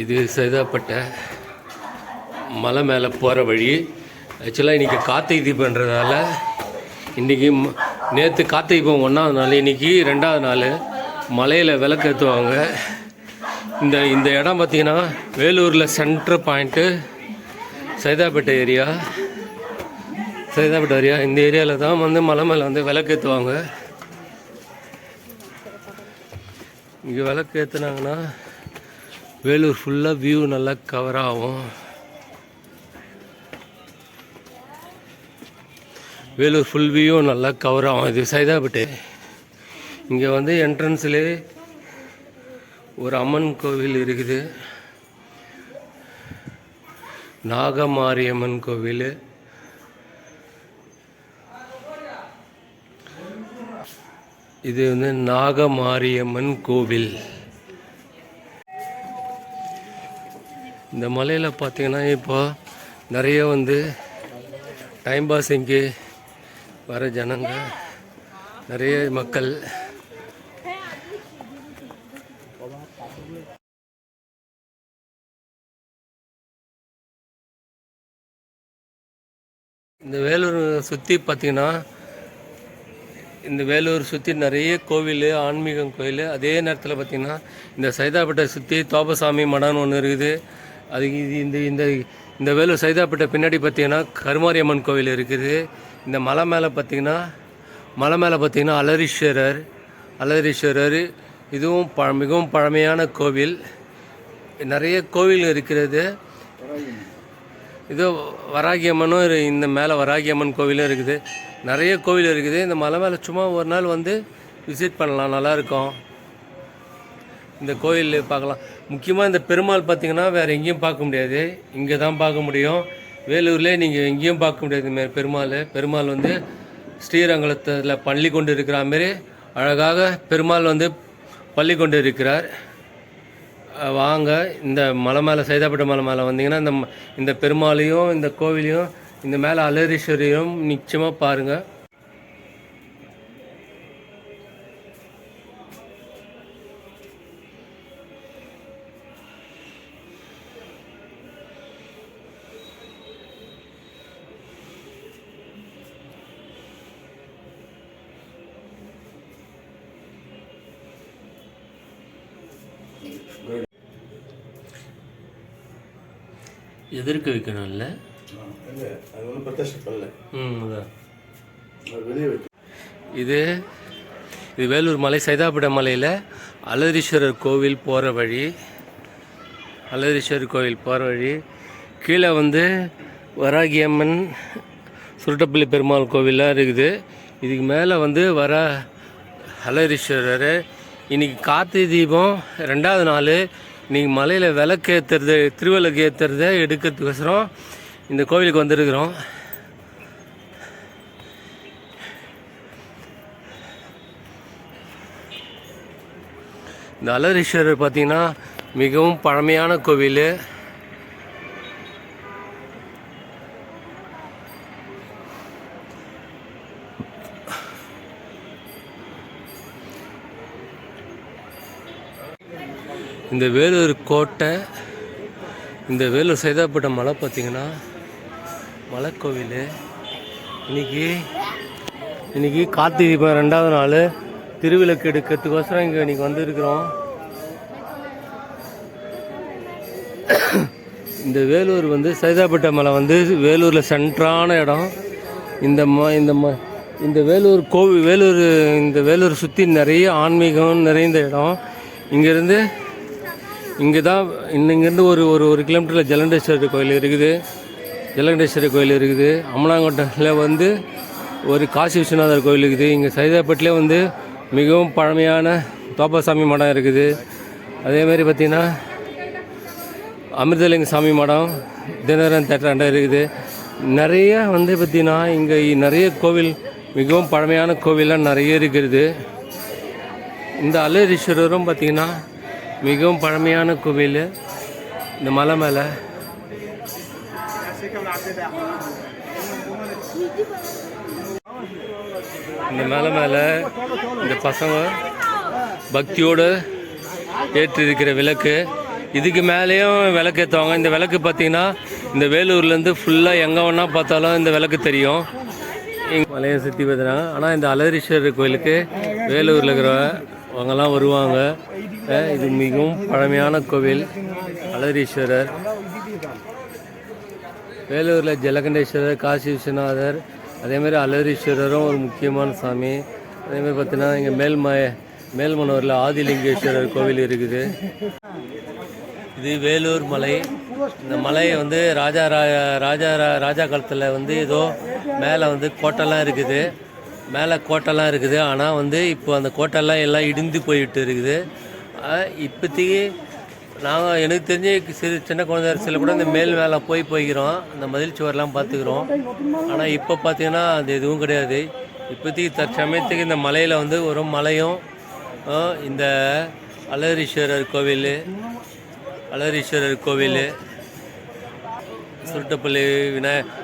இது சைதாப்பேட்டை மலை மேலே போகிற வழி. ஆக்சுவலாக இன்றைக்கி கார்த்திகை தீபன்றதால இன்றைக்கி நேற்று கார்த்திகை தீபம் 1வது நாள், இன்றைக்கி 2வது நாள் மலையில் விளக்கு ஏற்றுவாங்க. இந்த இடம் பார்த்திங்கன்னா வேலூரில் சென்ட்ரு பாயிண்ட்டு சைதாப்பேட்டை ஏரியா. இந்த ஏரியாவில் தான் வந்து மலை மேலே வந்து விளக்கு ஏற்றுவாங்க. இங்கே விளக்கு ஏற்றுனாங்கன்னா வேலூர் ஃபுல்லாக வியூ நல்லா கவர் ஆகும். வேலூர் ஃபுல் வியூ நல்லா கவர் ஆகும். இது சைதாப்பேட்டை. இங்கே வந்து என்ட்ரன்ஸ்லேயே ஒரு அம்மன் கோவில் இருக்குது, நாகமாரியம்மன் கோவில். இது வந்து நாகமாரியம்மன் கோவில். இந்த மலையில் பார்த்தீங்கன்னா இப்போ நிறைய வந்து டைம் பாஸிங்கு வர ஜனங்க, நிறைய மக்கள். இந்த வேலூர் சுற்றி பார்த்திங்கன்னா இந்த வேலூர் சுற்றி நிறைய கோவில், ஆன்மீகம் கோவில். அதே நேரத்தில் பார்த்திங்கன்னா இந்த சைதாப்பேட்டை சுற்றி தோப்பசாமி மடம்னு ஒன்று இருக்குது. அதுக்கு இந்த இந்த இந்த வேலூர் சைதாப்பேட்டை பின்னாடி பார்த்திங்கன்னா கருமாரியம்மன் கோவில் இருக்குது. இந்த மலை மேலே பார்த்திங்கன்னா அலரீஸ்வரர். இதுவும் மிகவும் பழமையான கோவில். நிறைய கோவில் இருக்கிறது. இது வராகியம்மனும் இந்த மேலே வராகியம்மன் கோவிலும் இருக்குது. நிறைய கோவில் இருக்குது. இந்த மலை மேலே சும்மா ஒரு நாள் வந்து விசிட் பண்ணலாம், நல்லாயிருக்கும். இந்த கோயில் பார்க்கலாம். முக்கியமாக இந்த பெருமாள் பார்த்திங்கன்னா வேறு எங்கேயும் பார்க்க முடியாது, இங்கே தான் பார்க்க முடியும். வேலூர்லேயே நீங்கள் எங்கேயும் பார்க்க முடியாது. பெருமாள் வந்து ஸ்ரீரங்கத்தில் பள்ளி கொண்டு இருக்கிற மாரி அழகாக பெருமாள் வந்து பள்ளி கொண்டு இருக்கிறார். வாங்க, இந்த மலை மேலே சைதாப்பேட்டை மலை மேலே வந்தீங்கன்னா இந்த பெருமாளையும் இந்த கோவிலையும் இந்த மேலே அலரீஸ்வரியும் நிச்சயமாக பாருங்கள். எதிர்க்க வைக்கணும்ல, இது வேலூர் மலை சைதாப்பேட்டை மலையில் அலரீஸ்வரர் கோவில் போகிற வழி. கீழே வந்து வராகியம்மன், சுருட்டப்பள்ளி பெருமாள் கோவிலாம் இருக்குது. இதுக்கு மேலே வந்து அலரீஸ்வரர். இன்றைக்கி கார்த்திகை தீபம் 2வது நாள். இன்றைக்கி மலையில் விளக்கு ஏற்றுறது, திருவிளக்கு ஏற்றுறத எடுக்கிறதுக்கோசரம் இந்த கோவிலுக்கு வந்துருக்குறோம். இந்த அலரீஸ்வரர் பார்த்திங்கன்னா மிகவும் பழமையான கோவில். இந்த வேலூர் கோட்டை, இந்த வேலூர் சைதாப்பேட்டை மலை பார்த்திங்கன்னா மலைக்கோவில். இன்றைக்கி கார்த்திகை தீபம் 2வது நாள். திருவிளக்கு எடுக்கிறதுக்கோசரம் இங்கே இன்றைக்கி வந்துருக்குறோம். இந்த வேலூர் வந்து சைதாப்பேட்டை மலை வந்து வேலூரில் சென்ட்ரான இடம். இந்த வேலூர் கோவில், இந்த வேலூர் சுற்றி நிறைய ஆன்மீகம் நிறைந்த இடம். இங்கேருந்து ஒரு கிலோமீட்டரில் ஜலகண்டேஸ்வரர் கோயில் இருக்குது. அம்மனாங்கோட்டையில் வந்து ஒரு காசி விஸ்வநாதர் கோயில் இருக்குது. இங்கே சைதாப்பேட்டிலே வந்து மிகவும் பழமையான தோப்பசாமி மடம் இருக்குது. அதேமாதிரி பார்த்திங்கன்னா அமிர்தலிங்க சாமி மடம், தினகரன் தேட்டர் இருக்குது. நிறைய வந்து பார்த்திங்கன்னா இங்கே நிறைய கோவில், மிகவும் பழமையான கோவில்லாம் நிறைய இருக்கிறது. இந்த அலரீஸ்வரரும் பார்த்திங்கன்னா மிகவும் பழமையான கோவில். இந்த மலை மேலே இந்த பசங்க பக்தியோடு ஏற்றி இருக்கிற விளக்கு. இதுக்கு மேலேயும் விளக்கு ஏற்றுவாங்க. இந்த விளக்கு பார்த்தீங்கன்னா இந்த வேலூர்லேருந்து ஃபுல்லாக எங்கே வேணா பார்த்தாலும் இந்த விளக்கு தெரியும். மலையை சுற்றி பார்த்துறாங்க. ஆனால் இந்த அலரீஸ்வரர் கோயிலுக்கு வேலூரில் இருக்கிறவங்கெல்லாம் வருவாங்க. இது மிகவும் பழமையான கோவில் அலரீஸ்வரர். வேலூரில் ஜலகண்டேஸ்வரர், காசி விஸ்வநாதர், அதேமாதிரி அலரீஸ்வரரும் ஒரு முக்கியமான சாமி. அதேமாதிரி பார்த்தீங்கன்னா இங்கே மேல்மனூரில் ஆதிலிங்கேஸ்வரர் கோவில் இருக்குது. இது வேலூர் மலை. இந்த மலை வந்து ராஜா காலத்தில் வந்து ஏதோ மேலே வந்து கோட்டைலாம் இருக்குது. மேலே கோட்டைலாம் இருக்குது. ஆனால் வந்து இப்போ அந்த கோட்டைலாம் எல்லாம் இடிந்து போயிட்டு இருக்குது. இப்போதைக்கு நாங்கள் எனக்கு தெரிஞ்சு சின்ன குழந்தை அரசில் கூட இந்த மேலே போய்க்கிறோம். அந்த மதில் சுவரெலாம் பார்த்துக்கிறோம். ஆனால் இப்போ பார்த்தீங்கன்னா அது எதுவும் கிடையாது. இப்போதைக்கு தற்சமயத்துக்கு இந்த மலையில் வந்து ஒரு மலையும் இந்த அலரீஸ்வரர் கோவில்,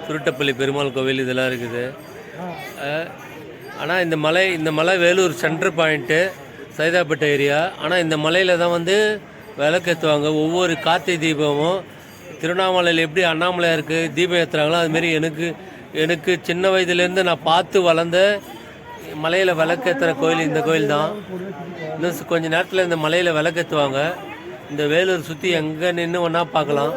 சுருட்டப்பள்ளி பெருமாள் கோவில் இதெல்லாம் இருக்குது. ஆனால் இந்த மலை Vellore centre point, Saidapet area. ஆனால் இந்த மலையில் தான் வந்து விளக்கேற்றுவாங்க. ஒவ்வொரு கார்த்திகை தீபமும் திருவண்ணாமலையில் எப்படி அண்ணாமலையாருக்கு தீபம் ஏற்றுறாங்களோ அதுமாரி எனக்கு சின்ன வயதுலேருந்து நான் பார்த்து வளர்ந்த மலையில் விளக்கேற்றுற கோயில் இந்த கோயில் தான். இன்னும் கொஞ்சம் நேரத்தில் இந்த மலையில் விளக்கேற்றுவாங்க. இந்த வேலூர் சுற்றி எங்கே நின்று ஒன்றா பார்க்கலாம்.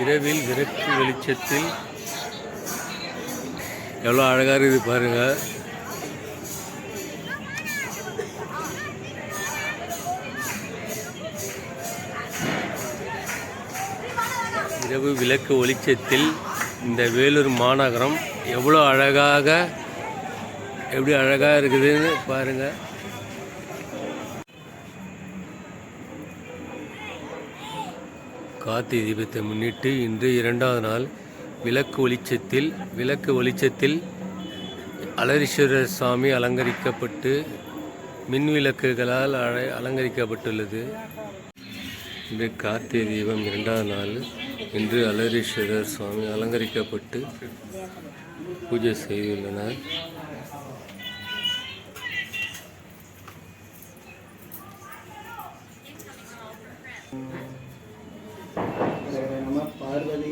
இரவில் விளக்கு வெளிச்சத்தில் எவ்வளோ அழகாக இருக்குது பாருங்கள். இரவு விளக்கு வெளிச்சத்தில் இந்த வேலூர் மாநகரம் எப்படி அழகாக இருக்குதுன்னு பாருங்கள். கார்த்திகை தீபத்தை முன்னிட்டு இன்று 2வது நாள் விளக்கு வெளிச்சத்தில் அலரீஸ்வரர் சாமி அலங்கரிக்கப்பட்டு மின் விளக்குகளால் அலங்கரிக்கப்பட்டுள்ளது. இன்று கார்த்திகை தீபம் 2வது நாள். இன்று அலரீஸ்வரர் சுவாமி அலங்கரிக்கப்பட்டு பூஜை செய்துள்ளனர். பார்வதி